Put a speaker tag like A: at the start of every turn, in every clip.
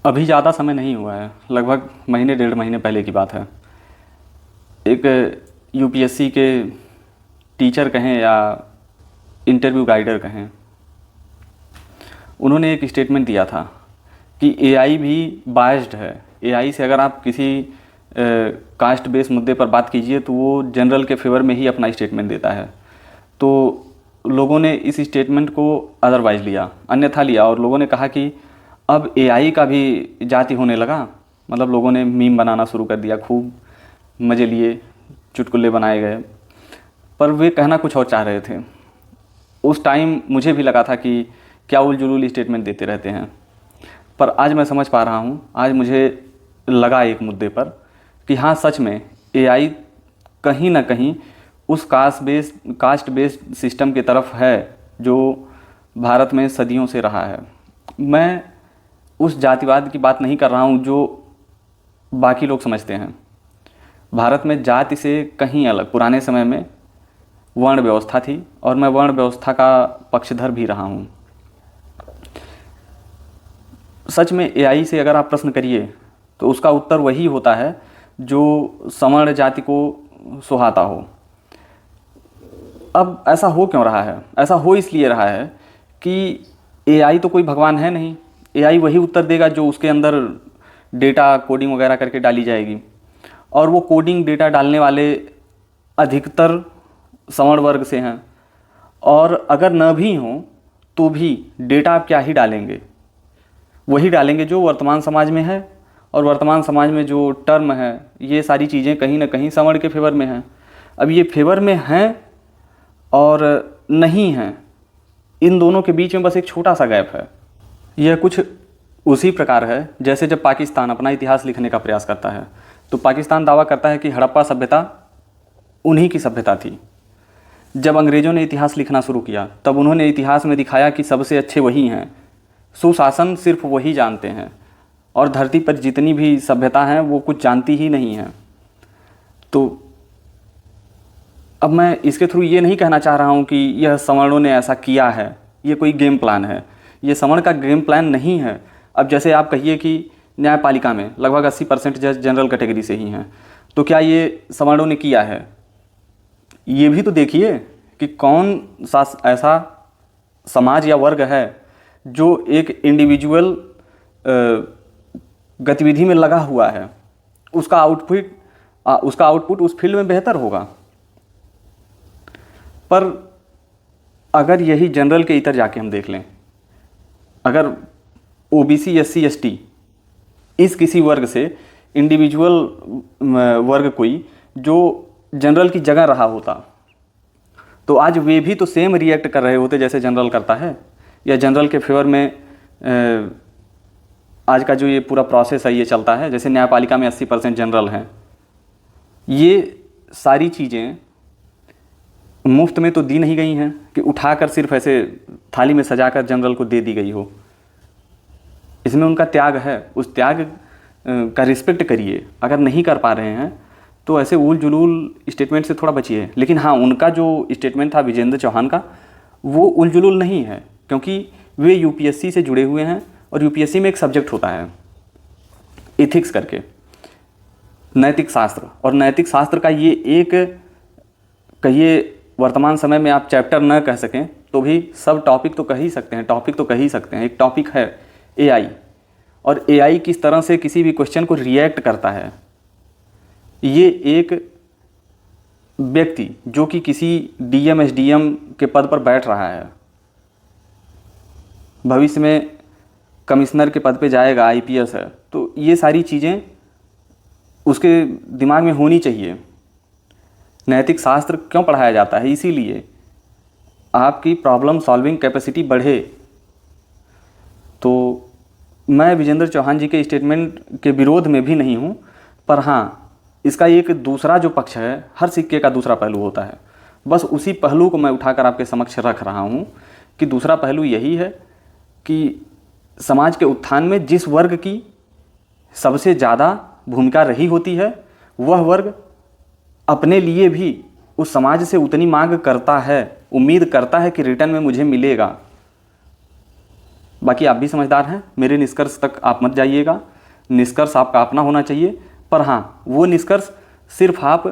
A: अभी ज़्यादा समय नहीं हुआ है, लगभग महीने डेढ़ महीने पहले की बात है। एक यूपीएससी के टीचर कहें या इंटरव्यू गाइडर कहें, उन्होंने एक स्टेटमेंट दिया था कि एआई भी बायस्ड है। एआई से अगर आप किसी कास्ट बेस मुद्दे पर बात कीजिए तो वो जनरल के फेवर में ही अपना स्टेटमेंट देता है। तो लोगों ने इस स्टेटमेंट को अदरवाइज लिया, अन्यथा लिया, और लोगों ने कहा कि अब एआई का भी जाति होने लगा। मतलब लोगों ने मीम बनाना शुरू कर दिया, खूब मज़े लिए, चुटकुले बनाए गए, पर वे कहना कुछ और चाह रहे थे। उस टाइम मुझे भी लगा था कि क्या उलझुल स्टेटमेंट देते रहते हैं, पर आज मैं समझ पा रहा हूँ, आज मुझे लगा एक मुद्दे पर कि हाँ, सच में एआई कहीं ना कहीं उस कास्ट बेस्ड सिस्टम की तरफ है जो भारत में सदियों से रहा है। मैं उस जातिवाद की बात नहीं कर रहा हूँ जो बाकी लोग समझते हैं। भारत में जाति से कहीं अलग पुराने समय में वर्ण व्यवस्था थी, और मैं वर्ण व्यवस्था का पक्षधर भी रहा हूँ। सच में एआई से अगर आप प्रश्न करिए तो उसका उत्तर वही होता है जो सवर्ण जाति को सुहाता हो। अब ऐसा हो क्यों रहा है? ऐसा हो इसलिए रहा है कि एआई तो कोई भगवान है नहीं। एआई वही उत्तर देगा जो उसके अंदर डेटा कोडिंग वगैरह करके डाली जाएगी, और वो कोडिंग डेटा डालने वाले अधिकतर सवर्ण वर्ग से हैं। और अगर न भी हों तो भी डेटा आप क्या ही डालेंगे, वही डालेंगे जो वर्तमान समाज में है, और वर्तमान समाज में जो टर्म है, ये सारी चीज़ें कहीं ना कहीं सवर्ण के फेवर में हैं। अब ये फेवर में हैं और नहीं हैं, इन दोनों के बीच में बस एक छोटा सा गैप है। यह कुछ उसी प्रकार है जैसे जब पाकिस्तान अपना इतिहास लिखने का प्रयास करता है तो पाकिस्तान दावा करता है कि हड़प्पा सभ्यता उन्हीं की सभ्यता थी। जब अंग्रेज़ों ने इतिहास लिखना शुरू किया तब उन्होंने इतिहास में दिखाया कि सबसे अच्छे वही हैं, सुशासन सिर्फ वही जानते हैं, और धरती पर जितनी भी सभ्यता हैं वो कुछ जानती ही नहीं हैं। तो अब मैं इसके थ्रू ये नहीं कहना चाह रहा हूँ कि यह सवर्णों ने ऐसा किया है, ये कोई गेम प्लान है। ये सवर्ण का गेम प्लान नहीं है। अब जैसे आप कहिए कि न्यायपालिका में लगभग 80% जज जनरल कैटेगरी से ही हैं, तो क्या ये सवर्णों ने किया है? ये भी तो देखिए कि कौन सा ऐसा समाज या वर्ग है जो एक इंडिविजुअल गतिविधि में लगा हुआ है, उसका आउटपुट उस फील्ड में बेहतर होगा। पर अगर यही जनरल के इतर जाके हम देख लें, अगर ओबीसी एससी एसटी इस किसी वर्ग से इंडिविजुअल वर्ग कोई जो जनरल की जगह रहा होता, तो आज वे भी तो सेम रिएक्ट कर रहे होते जैसे जनरल करता है। या जनरल के फेवर में आज का जो ये पूरा प्रोसेस है ये चलता है, जैसे न्यायपालिका में 80% जनरल हैं। ये सारी चीज़ें मुफ्त में तो दी नहीं गई हैं कि उठाकर सिर्फ ऐसे थाली में सजाकर जनरल को दे दी गई हो। इसमें उनका त्याग है, उस त्याग का रिस्पेक्ट करिए। अगर नहीं कर पा रहे हैं तो ऐसे उल जुलूल स्टेटमेंट से थोड़ा बचिए। लेकिन हाँ, उनका जो स्टेटमेंट था विजेंद्र चौहान का, वो उल जुलूल नहीं है, क्योंकि वे यूपीएससी से जुड़े हुए हैं, और यूपीएससी में एक सब्जेक्ट होता है एथिक्स करके, नैतिक शास्त्र। और नैतिक शास्त्र का ये एक कहिए वर्तमान समय में आप चैप्टर न कह सकें तो भी सब टॉपिक तो कह ही सकते हैं, टॉपिक तो कह ही सकते हैं। एक टॉपिक है एआई, और एआई किस तरह से किसी भी क्वेश्चन को रिएक्ट करता है। ये एक व्यक्ति जो कि किसी डीएम एसडीएम के पद पर बैठ रहा है, भविष्य में कमिश्नर के पद पे जाएगा, आईपीएस है, तो ये सारी चीज़ें उसके दिमाग में होनी चाहिए। नैतिक शास्त्र क्यों पढ़ाया जाता है? इसीलिए आपकी प्रॉब्लम सॉल्विंग कैपेसिटी बढ़े। तो मैं विजेंद्र चौहान जी के स्टेटमेंट के विरोध में भी नहीं हूँ, पर हाँ, इसका एक दूसरा जो पक्ष है, हर सिक्के का दूसरा पहलू होता है। बस उसी पहलू को मैं उठाकर आपके समक्ष रख रहा हूँ कि दूसरा पहलू यही है कि समाज के उत्थान में जिस वर्ग की सबसे ज़्यादा भूमिका रही होती है, वह वर्ग अपने लिए भी उस समाज से उतनी मांग करता है, उम्मीद करता है कि रिटर्न में मुझे मिलेगा। बाकी आप भी समझदार हैं, मेरे निष्कर्ष तक आप मत जाइएगा, निष्कर्ष आपका अपना होना चाहिए। पर हाँ, वो निष्कर्ष सिर्फ आप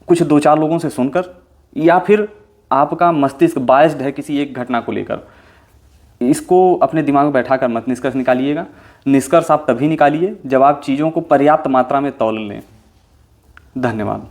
A: कुछ 2-4 लोगों से सुनकर, या फिर आपका मस्तिष्क बायस्ड है किसी एक घटना को लेकर, इसको अपने दिमाग में बैठा कर मत निष्कर्ष निकालिएगा। निष्कर्ष आप तभी निकालिए जब आप चीज़ों को पर्याप्त मात्रा में तौल लें। धन्यवाद।